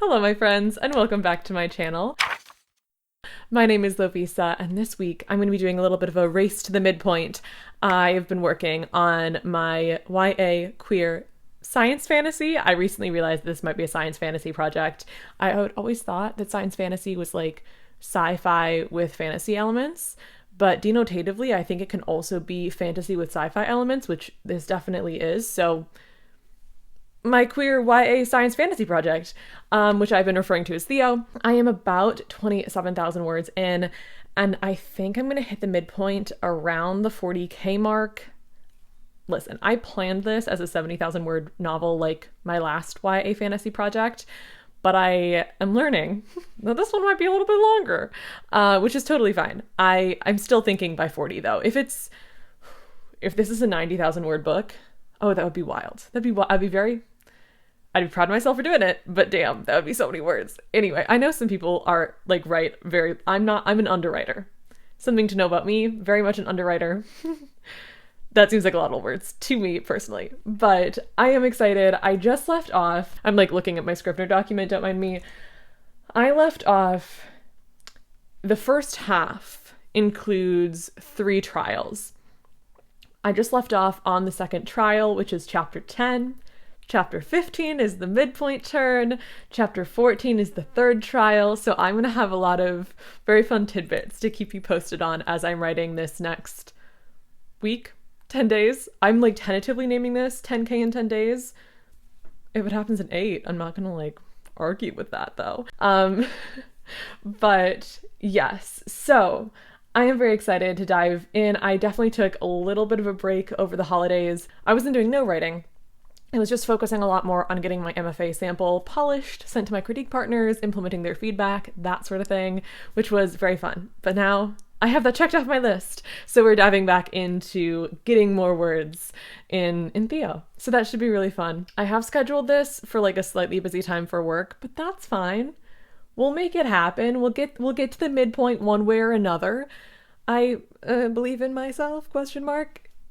Hello my friends, and welcome back to my channel. My name is Lovisa, and this week I'm going to be doing a little bit of a race to the midpoint. I have been working on my YA queer science fantasy. I recently realized this might be a science fantasy project. I had always thought that science fantasy was like sci-fi with fantasy elements, but denotatively I think it can also be fantasy with sci-fi elements, which this definitely is. So my queer YA science fantasy project, which I've been referring to as Theo. I am about 27,000 words in, and I think I'm going to hit the midpoint around the 40K mark. Listen, I planned this as a 70,000 word novel like my last YA fantasy project, but I am learning that this one might be a little bit longer, which is totally fine. I'm still thinking by 40 though. If this is a 90,000 word book, oh, that would be wild. I'd be proud of myself for doing it, but damn, that would be so many words. Anyway, I know some people are like, I'm an underwriter. Something to know about me, very much an underwriter. That seems like a lot of words to me personally, but I am excited. I just left off, I'm like looking at my Scrivener document, don't mind me. I left off, the first half includes 3 trials. I just left off on the second trial, which is chapter 10. Chapter 15 is the midpoint turn. Chapter 14 is the third trial. So I'm going to have a lot of very fun tidbits to keep you posted on as I'm writing this next week, 10 days. I'm like tentatively naming this 10K in 10 days. If it happens in 8, I'm not going to like argue with that though. But yes, so I am very excited to dive in. I definitely took a little bit of a break over the holidays. I wasn't doing no writing. I was just focusing a lot more on getting my MFA sample polished, sent to my critique partners, implementing their feedback, that sort of thing, which was very fun. But now I have that checked off my list. So we're diving back into getting more words in Theo. So that should be really fun. I have scheduled this for like a slightly busy time for work, but that's fine. We'll make it happen. We'll get to the midpoint one way or another. I believe in myself, ?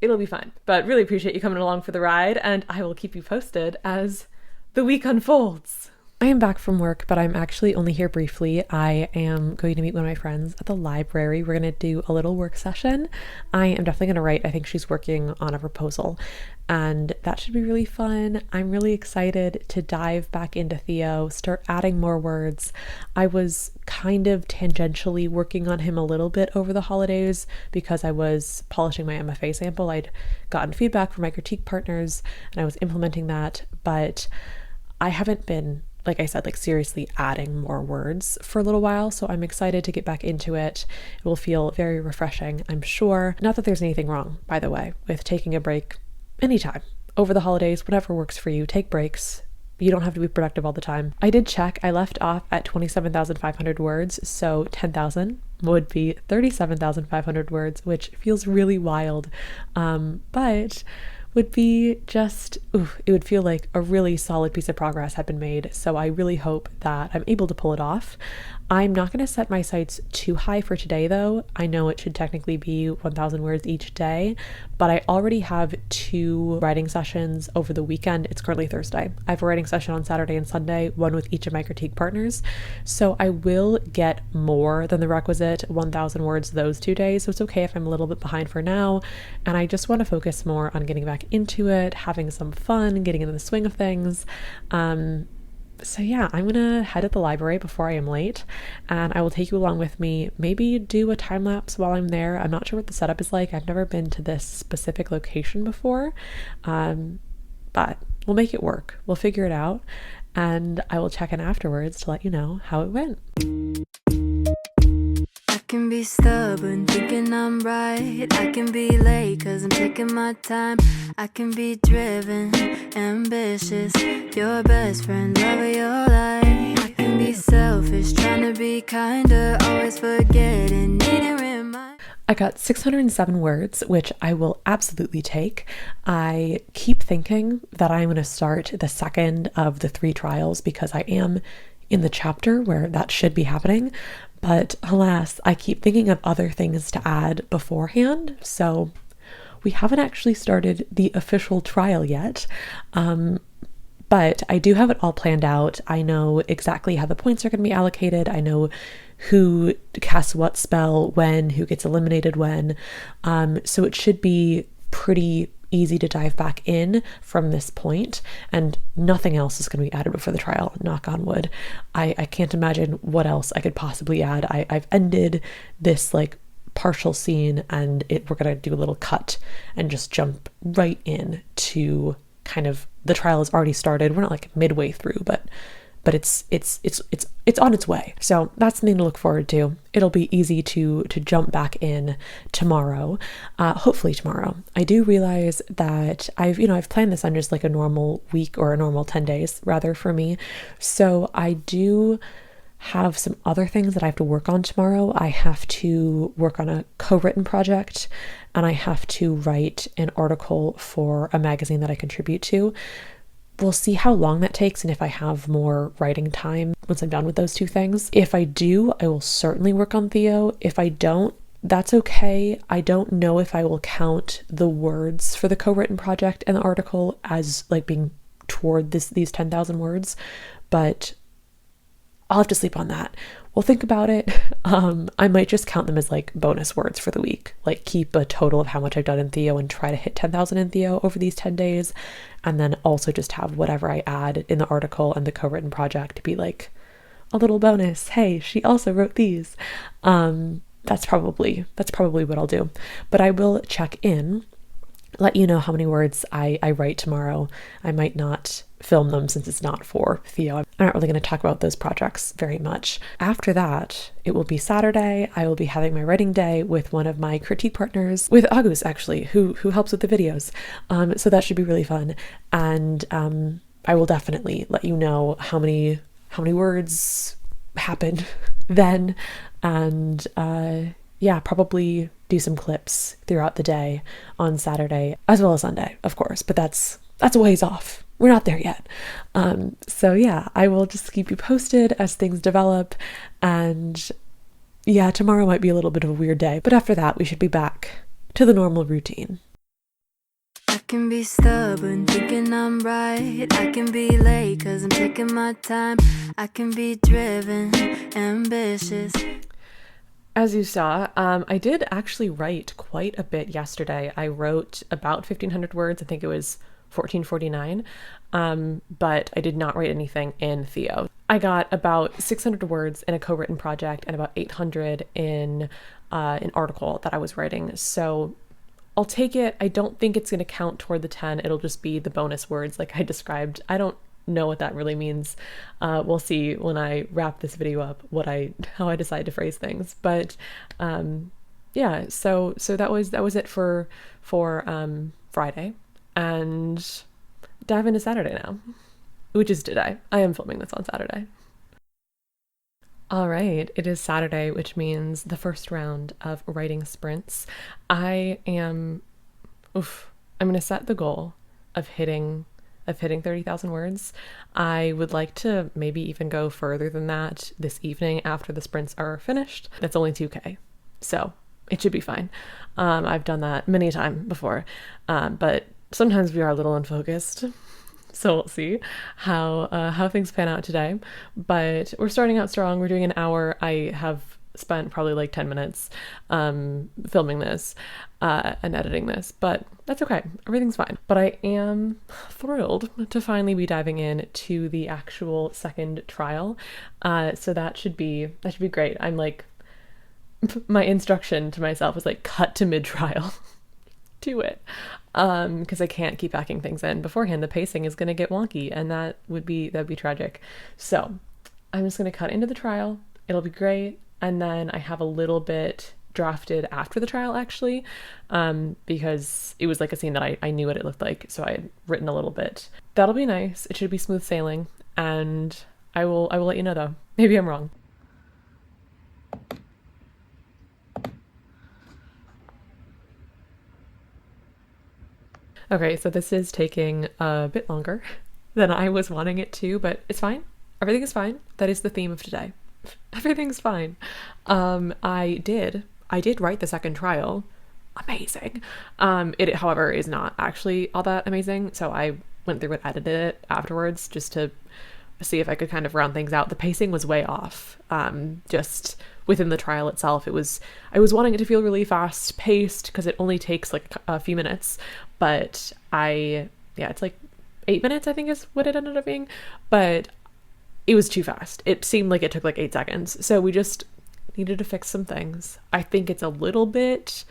It'll be fine. But really appreciate you coming along for the ride, and I will keep you posted as the week unfolds. I am back from work, but I'm actually only here briefly. I am going to meet one of my friends at the library. We're going to do a little work session. I am definitely going to write. I think she's working on a proposal, and that should be really fun. I'm really excited to dive back into Theo, start adding more words. I was kind of tangentially working on him a little bit over the holidays because I was polishing my MFA sample. I'd gotten feedback from my critique partners and I was implementing that, but I haven't been, like I said, like seriously adding more words for a little while. So I'm excited to get back into it. It will feel very refreshing, I'm sure. Not that there's anything wrong, by the way, with taking a break anytime over the holidays, whatever works for you. Take breaks. You don't have to be productive all the time. I did check. I left off at 27,500 words. So 10,000 would be 37,500 words, which feels really wild. But would be just, it would feel like a really solid piece of progress had been made. So I really hope that I'm able to pull it off. I'm not going to set my sights too high for today though. I know it should technically be 1,000 words each day, but I already have 2 writing sessions over the weekend. It's currently Thursday. I have a writing session on Saturday and Sunday, one with each of my critique partners. So I will get more than the requisite 1,000 words those 2 days. So it's okay if I'm a little bit behind for now. And I just want to focus more on getting back into it, having some fun, getting into the swing of things. So yeah, I'm gonna head to the library before I am late, and I will take you along with me, maybe do a time lapse while I'm there. I'm not sure what the setup is like. I've never been to this specific location before, but we'll make it work. We'll figure it out, and I will check in afterwards to let you know how it went. I can be stubborn, thinking I'm right. I can be late, cause I'm taking my time. I can be driven, ambitious, your best friend, love of your life. I can be selfish, trying to be kinder, always forgetting, needing remind. I got 607 words, which I will absolutely take. I keep thinking that I'm going to start the second of the 3 trials because I am in the chapter where that should be happening. But alas, I keep thinking of other things to add beforehand. So we haven't actually started the official trial yet. But I do have it all planned out. I know exactly how the points are going to be allocated. I know who casts what spell when, who gets eliminated when. So it should be pretty easy to dive back in from this point, and nothing else is going to be added before the trial, knock on wood. I can't imagine what else I could possibly add. I've ended this like partial scene, and we're going to do a little cut and just jump right in to kind of the trial has already started. We're not like midway through, but it's on its way. So that's something to look forward to. It'll be easy to jump back in tomorrow, hopefully tomorrow. I do realize that I've planned this on just like a normal week, or a normal 10 days rather for me. So I do have some other things that I have to work on tomorrow. I have to work on a co-written project, and I have to write an article for a magazine that I contribute to. We'll see how long that takes and if I have more writing time once I'm done with those two things. If I do, I will certainly work on Theo. If I don't, that's okay. I don't know if I will count the words for the co-written project and the article as like being toward these 10,000 words, but I'll have to sleep on that. We'll think about it. I might just count them as like bonus words for the week, like keep a total of how much I've done in Theo and try to hit 10,000 in Theo over these 10 days. And then also just have whatever I add in the article and the co-written project to be like a little bonus. Hey, she also wrote these. That's probably what I'll do. But I will check in, let you know how many words I write tomorrow. I might not film them since it's not for Theo. I'm not really going to talk about those projects very much. After that, it will be Saturday. I will be having my writing day with one of my critique partners, with Agus actually, who helps with the videos. So that should be really fun. And I will definitely let you know how many words happened then. And yeah, probably do some clips throughout the day on Saturday as well as Sunday, of course, but that's a ways off. We're not there yet. So yeah, I will just keep you posted as things develop. And yeah, tomorrow might be a little bit of a weird day, but after that, we should be back to the normal routine. I can be stubborn, thinking I'm right. I can be late, cause I'm taking my time. I can be driven, ambitious. As you saw, I did actually write quite a bit yesterday. I wrote about 1,500 words. I think it was 1449, but I did not write anything in Theo. I got about 600 words in a co-written project and about 800 in an article that I was writing. So I'll take it. I don't think it's going to count toward the 10. It'll just be the bonus words like I described. I don't know what that really means. We'll see when I wrap this video up how I decide to phrase things. But yeah, so that was it for Friday. And dive into Saturday now, which is today. I am filming this on Saturday. All right, it is Saturday, which means the first round of writing sprints. I'm going to set the goal of hitting 30,000 words. I would like to maybe even go further than that this evening after the sprints are finished. That's only 2K, so it should be fine. I've done that many a time before, but sometimes we are a little unfocused, so we'll see how things pan out today. But we're starting out strong. We're doing an hour. I have spent probably like 10 minutes filming this and editing this, but that's okay. Everything's fine. But I am thrilled to finally be diving in to the actual second trial. So that should be great. I'm like, my instruction to myself was like, cut to mid-trial. Do it. Because I can't keep backing things in beforehand. The pacing is going to get wonky, and that'd be tragic. So I'm just going to cut into the trial. It'll be great. And then I have a little bit drafted after the trial, actually, because it was like a scene that I knew what it looked like. So I had written a little bit. That'll be nice. It should be smooth sailing. And I will let you know, though. Maybe I'm wrong. Okay, so this is taking a bit longer than I was wanting it to, but it's fine. Everything is fine. That is the theme of today. Everything's fine. I did write the second trial. Amazing. It, however, is not actually all that amazing. So I went through and edited it afterwards just to see if I could kind of round things out. The pacing was way off. Just within the trial itself, I was wanting it to feel really fast paced because it only takes like a few minutes, but it's like 8 minutes, I think is what it ended up being, but it was too fast. It seemed like it took like 8 seconds. So we just needed to fix some things. I think it's a little bit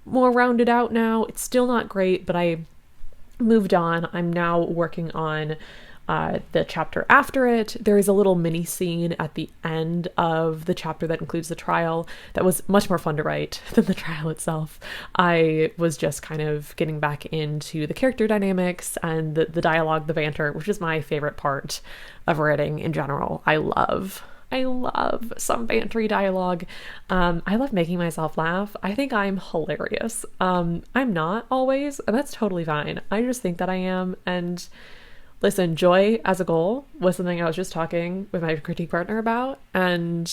more rounded out now. It's still not great, but I moved on. I'm now working on the chapter after it. There is a little mini scene at the end of the chapter that includes the trial that was much more fun to write than the trial itself. I was just kind of getting back into the character dynamics and the dialogue, the banter, which is my favorite part of writing in general. I love some bantery dialogue. I love making myself laugh. I think I'm hilarious. I'm not always, and that's totally fine. I just think that I am. And listen, joy as a goal was something I was just talking with my critique partner about, and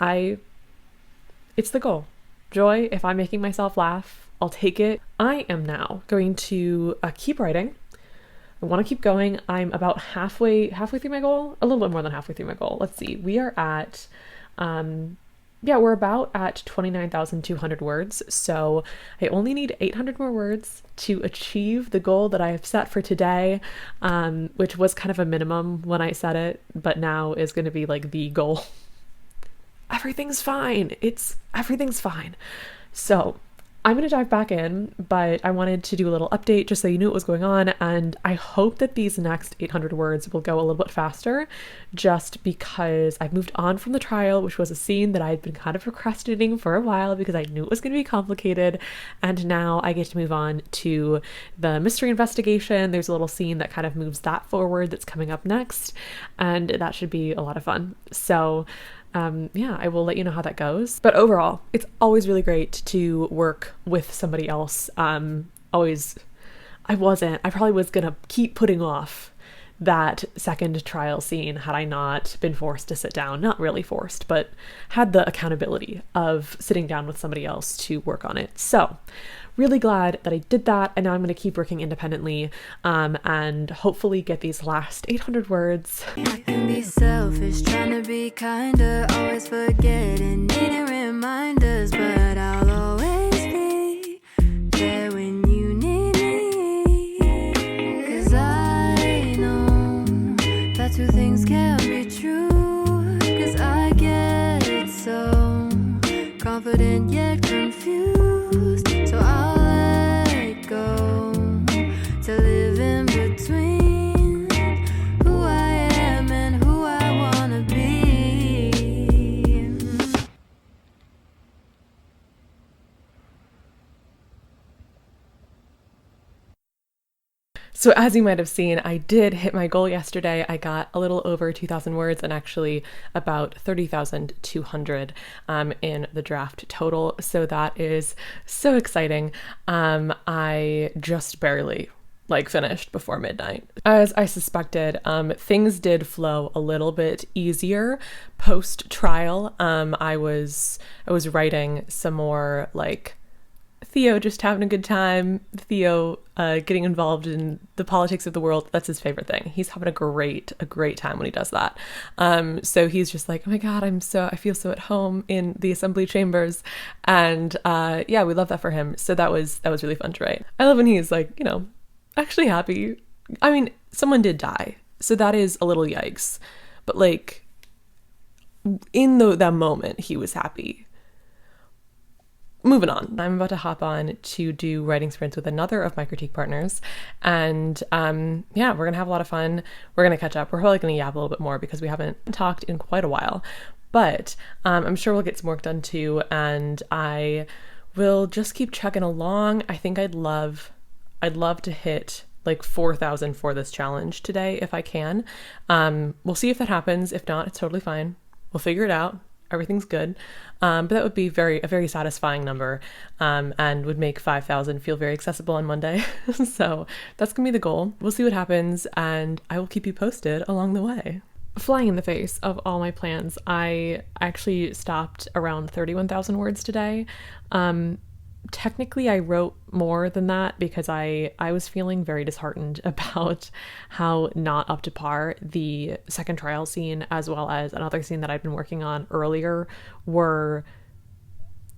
it's the goal. Joy, if I'm making myself laugh, I'll take it. I am now going to keep writing. I want to keep going. I'm about halfway through my goal, a little bit more than halfway through my goal. Let's see. We are at, we're about at 29,200 words. So I only need 800 more words to achieve the goal that I have set for today, which was kind of a minimum when I set it, but now is going to be like the goal. Everything's fine. Everything's fine. So I'm going to dive back in, but I wanted to do a little update just so you knew what was going on, and I hope that these next 800 words will go a little bit faster just because I've moved on from the trial, which was a scene that I'd been kind of procrastinating for a while because I knew it was going to be complicated, and now I get to move on to the mystery investigation. There's a little scene that kind of moves that forward that's coming up next, and that should be a lot of fun. So I will let you know how that goes. But overall, it's always really great to work with somebody else. I probably was gonna keep putting off that second trial scene had I not been forced to sit down. Not really forced, but had the accountability of sitting down with somebody else to work on it. So really glad that I did that, and now I'm going to keep working independently and hopefully get these last 800 words. I can be selfish, trying to be kinder, always forgetting, needing reminders, but I'll always be there when you need me, 'cause I know that two things can be true, 'cause I get so confident yet confused, so I'll let go to live in between who I am and who I wanna be. So as you might have seen, I did hit my goal yesterday. I got a little over 2,000 words and actually about 30,200 in the draft total. So that is so exciting. I just barely finished before midnight. As I suspected, things did flow a little bit easier post trial. I was writing some more Theo just having a good time, Theo getting involved in the politics of the world. That's his favorite thing. He's having a great time when he does that. So he's just like, oh my God, I feel so at home in the assembly chambers. And we love that for him. So that was really fun to write. I love when he's actually happy. I mean, someone did die, so that is a little yikes. But in that moment, he was happy. Moving on, I'm about to hop on to do writing sprints with another of my critique partners, and we're gonna have a lot of fun. We're gonna catch up. We're probably gonna yap a little bit more because we haven't talked in quite a while, but I'm sure we'll get some work done too, and I will just keep chugging along. I think I'd love to hit 4,000 for this challenge today if I can. We'll see if that happens. If not, it's totally fine. We'll figure it out. Everything's good. But that would be a very satisfying number, and would make 5,000 feel very accessible on Monday. So that's gonna be the goal. We'll see what happens, and I will keep you posted along the way. Flying in the face of all my plans, I actually stopped around 31,000 words today. Technically, I wrote more than that because I was feeling very disheartened about how not up to par the second trial scene, as well as another scene that I'd been working on earlier, were.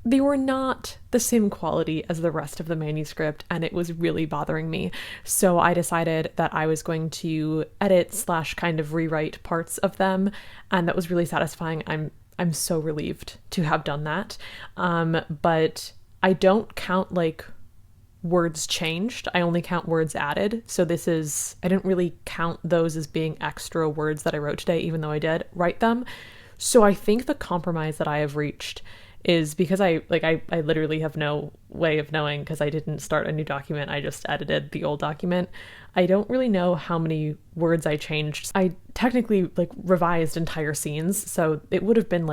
They were not the same quality as the rest of the manuscript, and it was really bothering me. So I decided that I was going to edit / kind of rewrite parts of them, and that was really satisfying. I'm so relieved to have done that. But I don't count like words changed. I only count words added. So I didn't really count those as being extra words that I wrote today, even though I did write them. So I think the compromise that I have reached is because I literally have no way of knowing, because I didn't start a new document. I just edited the old document. I don't really know how many words I changed. I technically revised entire scenes, so it would have been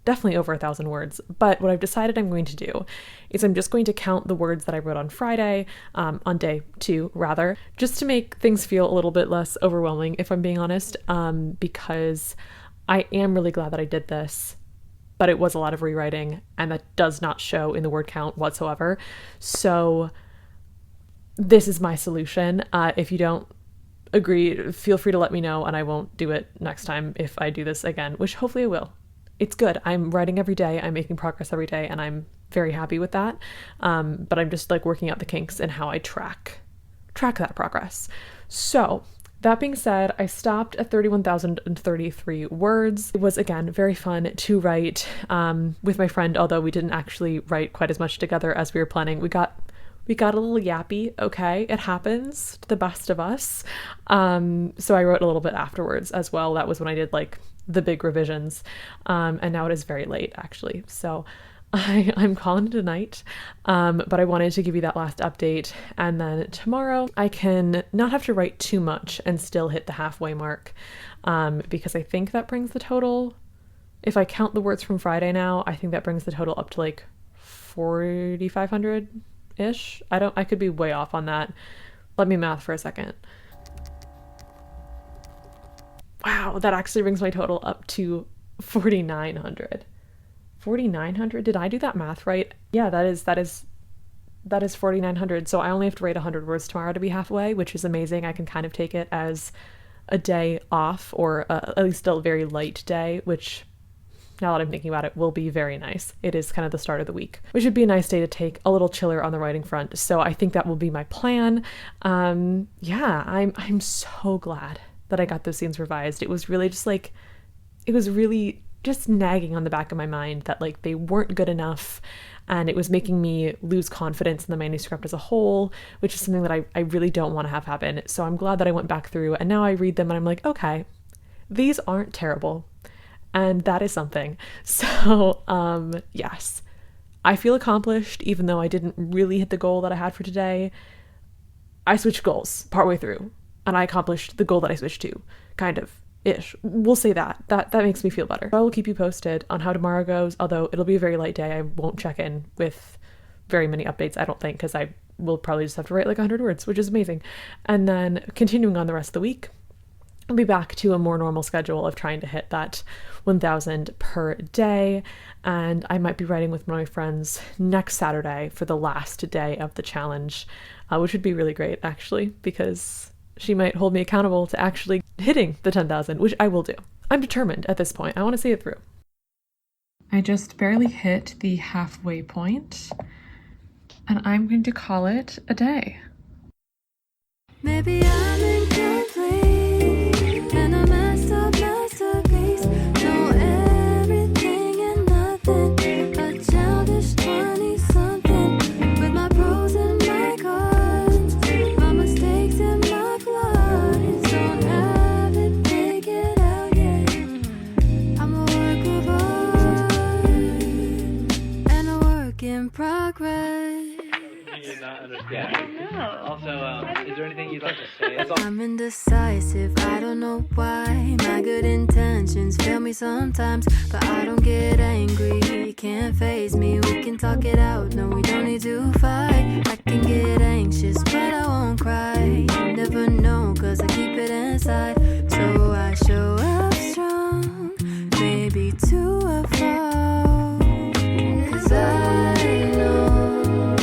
definitely over 1,000 words. But what I've decided I'm going to do is I'm just going to count the words that I wrote on Friday, on day 2 rather, just to make things feel a little bit less overwhelming, if I'm being honest, because I am really glad that I did this. But it was a lot of rewriting, and that does not show in the word count whatsoever. So this is my solution. If you don't agree, feel free to let me know, and I won't do it next time if I do this again, which hopefully I will. It's good. I'm writing every day. I'm making progress every day, and I'm very happy with that. But I'm just working out the kinks and how I track that progress. So that being said, I stopped at 31,033 words. It was, again, very fun to write with my friend, although we didn't actually write quite as much together as we were planning. We got a little yappy, okay? It happens to the best of us. So I wrote a little bit afterwards as well. That was when I did the big revisions. And now it is very late, actually. So I'm calling it a night, but I wanted to give you that last update, and then tomorrow I can not have to write too much and still hit the halfway mark, because I think that brings the total, if I count the words from Friday now, I think that brings the total up to 4,500-ish. I could be way off on that. Let me math for a second. Wow, that actually brings my total up to 4,900. 4,900? Did I do that math right? Yeah, that is 4,900. So I only have to write 100 words tomorrow to be halfway, which is amazing. I can kind of take it as a day off, or at least still a very light day, which, now that I'm thinking about it, will be very nice. It is kind of the start of the week, which would be a nice day to take a little chiller on the writing front. So I think that will be my plan. Yeah, I'm so glad that I got those scenes revised. It was really just nagging on the back of my mind that they weren't good enough, and it was making me lose confidence in the manuscript as a whole, which is something that I really don't want to have happen. So I'm glad that I went back through, and now I read them and I'm like, okay, these aren't terrible, and that is something. So yes, I feel accomplished, even though I didn't really hit the goal that I had for today. I switched goals partway through, and I accomplished the goal that I switched to, kind of. Ish. We'll say that makes me feel better. I will keep you posted on how tomorrow goes, although it'll be a very light day. I won't check in with very many updates, I don't think, because I will probably just have to write 100 words, which is amazing. And then continuing on the rest of the week, I'll be back to a more normal schedule of trying to hit that 1,000 per day. And I might be writing with one of my friends next Saturday for the last day of the challenge, which would be really great, actually, because she might hold me accountable to actually hitting the 10,000, which I will do. I'm determined at this point. I want to see it through. I just barely hit the halfway point, and I'm going to call it a day. Maybe I'm incomplete, and a messed up masterpiece. Know everything and nothing, a childish 20-something, with my pros and my cons, my mistakes and my flaws. Don't have it figured out yet. I'm a work of art and a work in progress. You're not understanding. No. Also, is there anything you'd like to say? I'm indecisive, I don't know why. My good intentions fail me sometimes, but I don't get angry, it can't faze me. We can talk it out, no we don't need to fight. I can get anxious, but I won't cry. You never know, cause I keep it inside. So I show up strong, maybe to a fault. Cause I know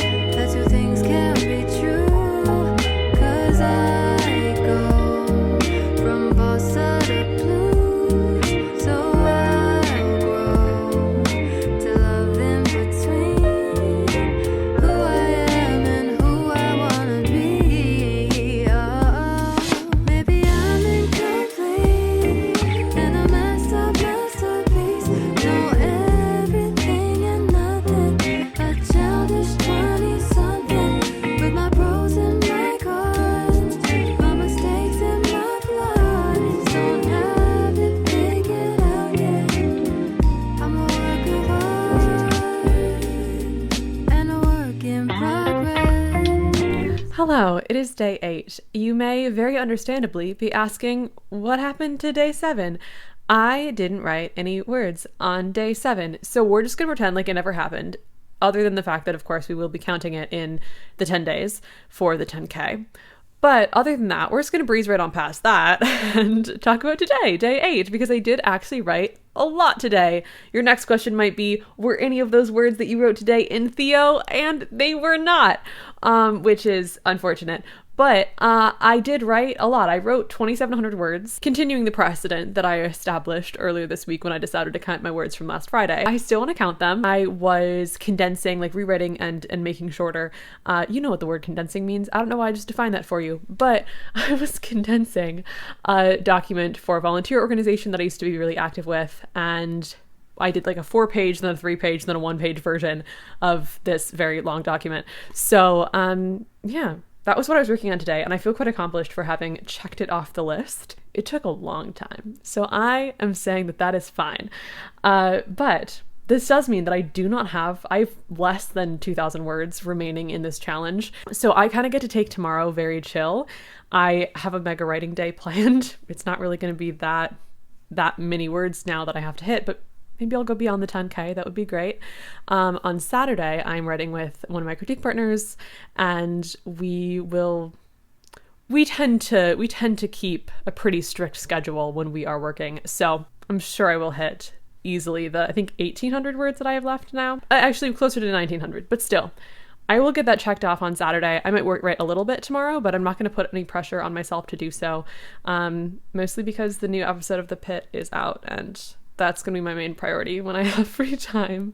Hello, it is day 8. You may very understandably be asking, what happened to day 7? I didn't write any words on day 7, so we're just gonna pretend like it never happened, other than the fact that, of course, we will be counting it in the 10 days for the 10K. But other than that, we're just going to breeze right on past that and talk about today, day 8, because I did actually write a lot today. Your next question might be, were any of those words that you wrote today in Theo? And they were not, which is unfortunate. But I did write a lot. I wrote 2,700 words, continuing the precedent that I established earlier this week when I decided to count my words from last Friday. I still want to count them. I was condensing, like rewriting and making shorter. You know what the word condensing means. I don't know why I just defined that for you, but I was condensing a document for a volunteer organization that I used to be really active with, and I did like a 4-page, then a 3-page, then a 1-page version of this very long document. So, yeah. That was what I was working on today, and I feel quite accomplished for having checked it off the list. It took a long time, so I am saying that that is fine. But this does mean that I have less than 2,000 words remaining in this challenge, so I kind of get to take tomorrow very chill. I have a mega writing day planned. It's not really going to be that many words now that I have to hit, but maybe I'll go beyond the 10K. That would be great. On Saturday, I'm writing with one of my critique partners, and we tend to keep a pretty strict schedule when we are working. So I'm sure I will hit easily I think 1,800 words that I have left now. Actually, closer to 1,900, but still. I will get that checked off on Saturday. I might write a little bit tomorrow, but I'm not going to put any pressure on myself to do so. Mostly because the new episode of The Pit is out, and that's going to be my main priority when I have free time.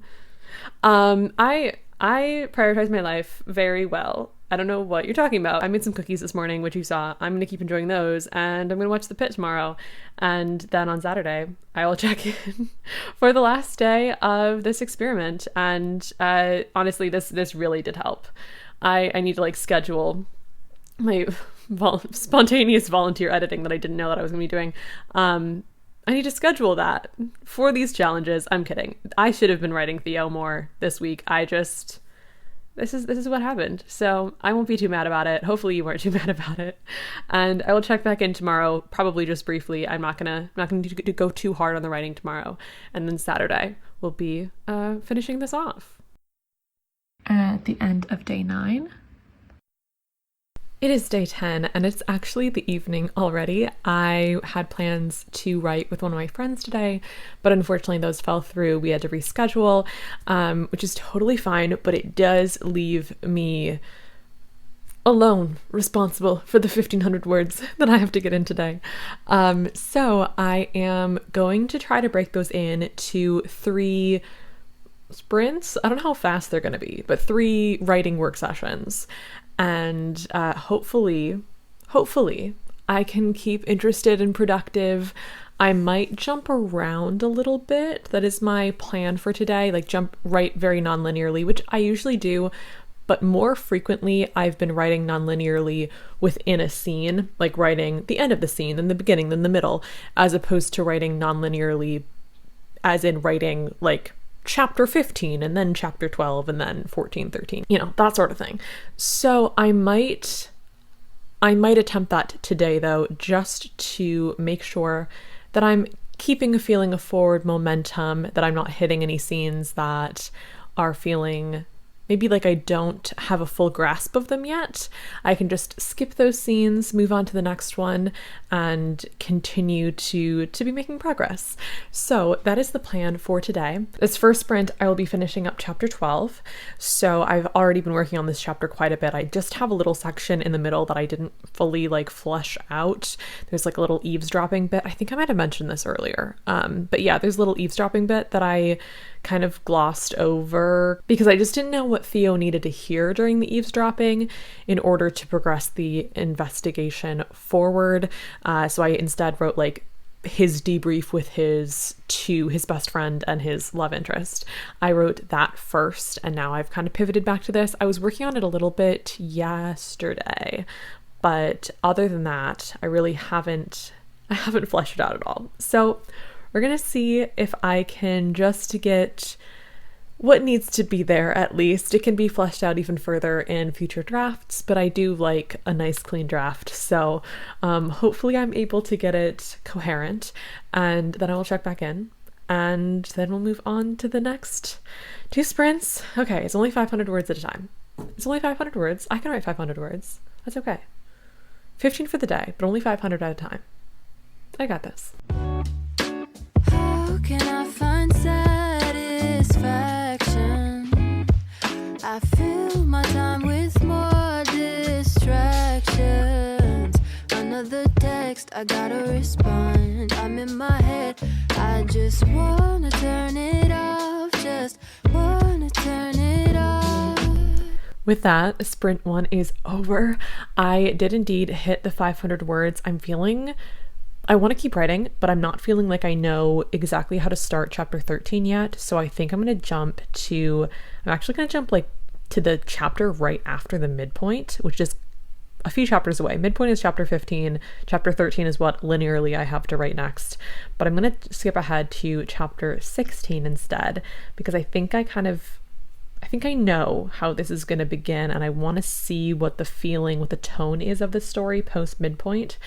I prioritize my life very well. I don't know what you're talking about. I made some cookies this morning, which you saw. I'm going to keep enjoying those, and I'm going to watch The Pit tomorrow. And then on Saturday, I will check in for the last day of this experiment. And honestly, this really did help. I need to like schedule my spontaneous volunteer editing that I didn't know that I was going to be doing. I need to schedule that for these challenges. I'm kidding. I should have been writing Theo more this week. This is what happened. So I won't be too mad about it. Hopefully you weren't too mad about it. And I will check back in tomorrow, probably just briefly. I'm not gonna go too hard on the writing tomorrow. And then Saturday we'll be finishing this off. At the end of day 9. It is day 10, and it's actually the evening already. I had plans to write with one of my friends today, but unfortunately those fell through. We had to reschedule, which is totally fine, but it does leave me alone responsible for the 1,500 words that I have to get in today. So I am going to try to break those in to 3 sprints. I don't know how fast they're going to be, but 3 writing work sessions. And hopefully I can keep interested and productive. I might jump around a little bit. That is my plan for today, like write very non-linearly, which I usually do, but more frequently I've been writing non-linearly within a scene, like writing the end of the scene, then the beginning, then the middle, as opposed to writing non-linearly as in writing like chapter 15 and then chapter 12 and then 14, 13, that sort of thing. So I might attempt that today though, just to make sure that I'm keeping a feeling of forward momentum, that I'm not hitting any scenes that are feeling maybe like I don't have a full grasp of them yet. I can just skip those scenes, move on to the next one, and continue to be making progress. So that is the plan for today. This first sprint, I will be finishing up chapter 12. So I've already been working on this chapter quite a bit. I just have a little section in the middle that I didn't fully flesh out. There's like a little eavesdropping bit. I think I might have mentioned this earlier. But yeah, there's a little eavesdropping bit that I kind of glossed over because I just didn't know what Theo needed to hear during the eavesdropping in order to progress the investigation forward. So I instead wrote his debrief with his best friend and his love interest. I wrote that first, and now I've kind of pivoted back to this. I was working on it a little bit yesterday, but other than that, I haven't fleshed it out at all. So we're gonna see if I can just get what needs to be there at least. It can be fleshed out even further in future drafts, but I do like a nice clean draft. So hopefully I'm able to get it coherent, and then I will check back in, and then we'll move on to the next 2 sprints. Okay, it's only 500 words at a time. It's only 500 words. I can write 500 words. That's okay. 15 for the day, but only 500 at a time. I got this. How can I find satisfaction? I fill my time with more distractions. Another text, I gotta respond. I'm in my head, I just wanna turn it off. Just wanna turn it off. With that, sprint 1 is over. I did indeed hit the 500 words. I want to keep writing, but I'm not feeling like I know exactly how to start chapter 13 yet. So I think I'm actually going to jump like to the chapter right after the midpoint, which is a few chapters away. Midpoint is chapter 15. Chapter 13 is what linearly I have to write next. But I'm going to skip ahead to chapter 16 instead, because I think I know how this is going to begin, and I want to see what the tone is of the story post midpoint,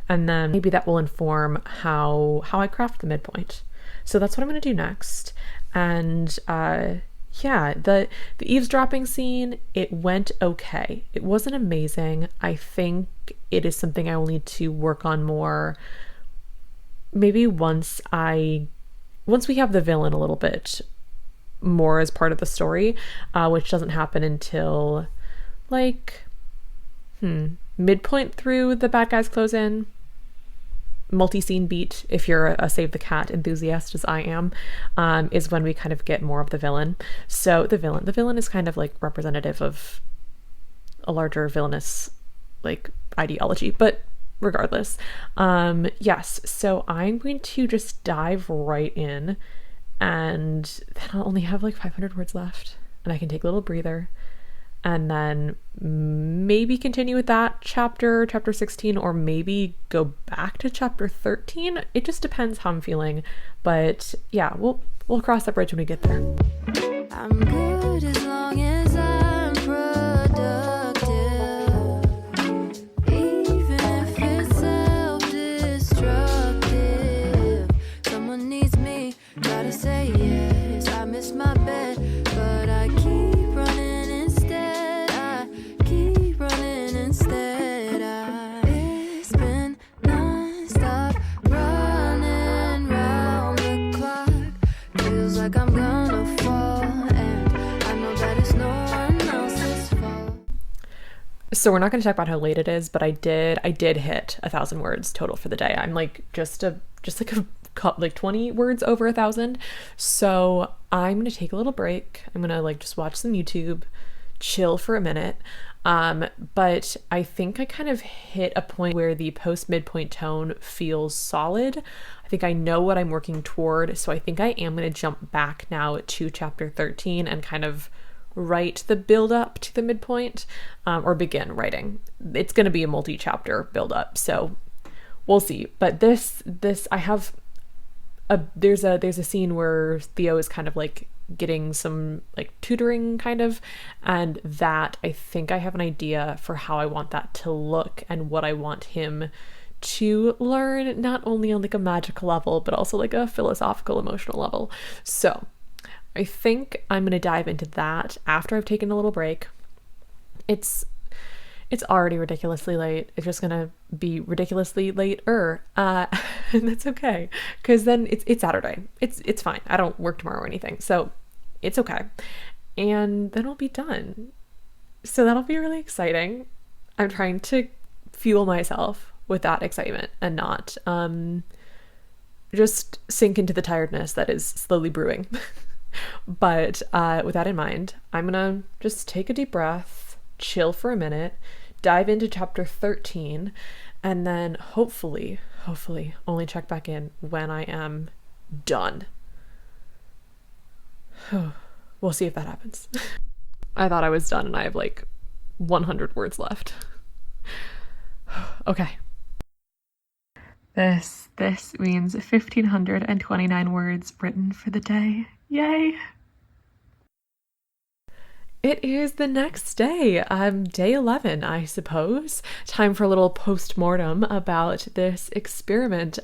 and then maybe that will inform how I craft the midpoint. So that's what I'm going to do next. And yeah, the eavesdropping scene, it went okay. It wasn't amazing. I think it is something I will need to work on more, maybe once we have the villain a little bit more as part of the story, which doesn't happen until like midpoint through the bad guys close in. Multi-scene beat, if you're a Save the Cat enthusiast as I am, is when we kind of get more of the villain. So the villain is kind of like representative of a larger villainous like ideology, but regardless, yes, so I'm going to just dive right in, and then I'll only have like 500 words left, and I can take a little breather, and then maybe continue with that chapter 16, or maybe go back to chapter 13. It just depends how I'm feeling, but yeah, we'll cross that bridge when we get there. I'm good as long as I'm productive, even if it's self-destructive. Someone needs me, gotta say yes. I miss my bed, but I keep running instead. It's been non-stop running round the clock. Feels like I'm gonna fall, and I know that it's no one else's fault. So we're not going to talk about how late it is, but I did hit 1,000 words total for the day. I'm like just like 20 words over 1,000. So I'm going to take a little break. I'm going to like just watch some YouTube, chill for a minute. But I think I kind of hit a point where the post-midpoint tone feels solid. I think I know what I'm working toward. So I think I am going to jump back now to chapter 13 and kind of write the build up to the midpoint, or begin writing. It's going to be a multi-chapter build up, so we'll see. But this I have there's a scene where Theo is kind of like getting some like tutoring kind of, and that I think I have an idea for how I want that to look and what I want him to learn, not only on like a magical level but also like a philosophical, emotional level. So I think I'm going to dive into that after I've taken a little break. It's already ridiculously late. It's just going to be ridiculously later. And that's okay, because then it's Saturday. It's fine. I don't work tomorrow or anything, so it's okay. And then I'll be done. So that'll be really exciting. I'm trying to fuel myself with that excitement and not just sink into the tiredness that is slowly brewing. But with that in mind, I'm gonna just take a deep breath, chill for a minute, dive into chapter 13, and then hopefully only check back in when I am done. We'll see if that happens. I thought I was done and I have like 100 words left. Okay. This means 1,529 words written for the day. Yay! It is the next day, day 11, I suppose. Time for a little post-mortem about this experiment.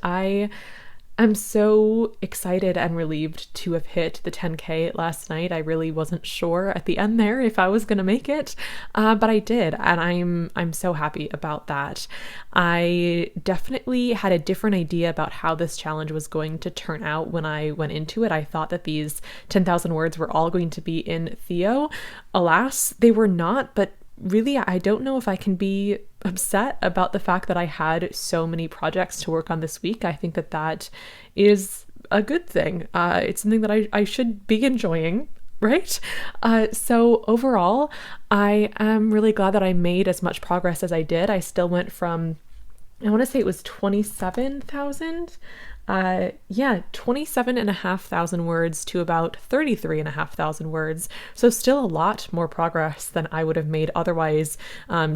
I'm so excited and relieved to have hit the 10K last night. I really wasn't sure at the end there if I was going to make it, but I did, and I'm so happy about that. I definitely had a different idea about how this challenge was going to turn out when I went into it. I thought that these 10,000 words were all going to be in Theo. Alas, they were not, but really, I don't know if I can be upset about the fact that I had so many projects to work on this week. I think that is a good thing. It's something that I should be enjoying, right? So overall, I am really glad that I made as much progress as I did. I still went from, I want to say it was 27,000. 27,500 words to about 33,500 words. So still a lot more progress than I would have made otherwise,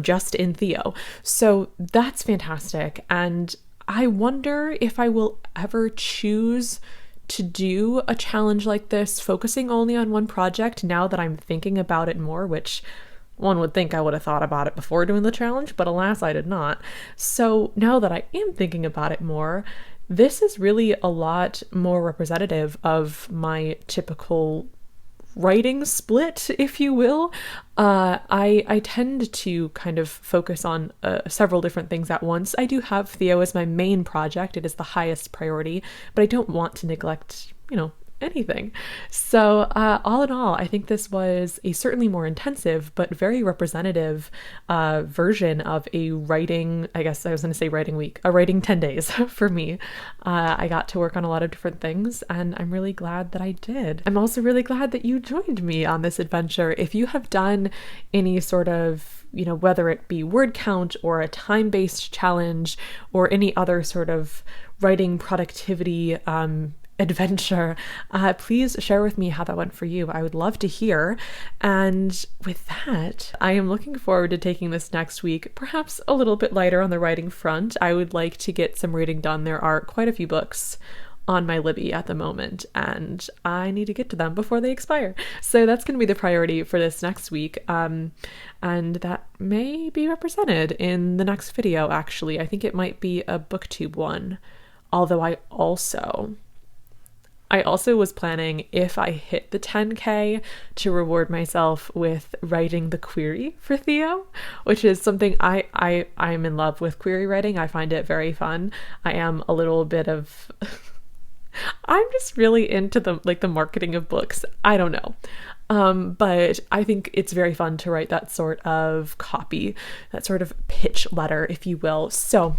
just in Theo. So that's fantastic. And I wonder if I will ever choose to do a challenge like this, focusing only on one project now that I'm thinking about it more, which one would think I would have thought about it before doing the challenge, but alas, I did not. So now that I am thinking about it more, this is really a lot more representative of my typical writing split, if you will. I tend to kind of focus on several different things at once. I do have Theo as my main project. It is the highest priority, but I don't want to neglect, anything. So all in all, I think this was a certainly more intensive but very representative version of a writing, I guess I was going to say writing week, a writing 10 days for me. I got to work on a lot of different things, and I'm really glad that I did. I'm also really glad that you joined me on this adventure. If you have done any sort of, whether it be word count or a time-based challenge or any other sort of writing productivity adventure, please share with me how that went for you. I would love to hear. And with that, I am looking forward to taking this next week, perhaps a little bit lighter on the writing front. I would like to get some reading done. There are quite a few books on my Libby at the moment, and I need to get to them before they expire. So that's going to be the priority for this next week. And that may be represented in the next video, actually. I think it might be a booktube one. Although I also was planning, if I hit the 10K, to reward myself with writing the query for Theo, which is something I'm in love with query writing. I find it very fun. I am a little bit of I'm just really into the marketing of books. I don't know. But I think it's very fun to write that sort of copy, that sort of pitch letter, if you will. So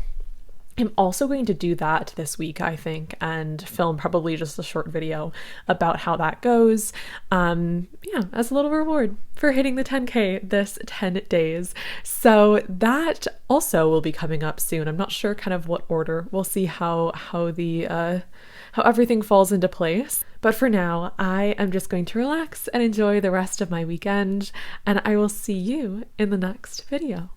I'm also going to do that this week, I think, and film probably just a short video about how that goes. As a little reward for hitting the 10K this 10 days. So that also will be coming up soon. I'm not sure kind of what order. We'll see how everything falls into place. But for now, I am just going to relax and enjoy the rest of my weekend, and I will see you in the next video.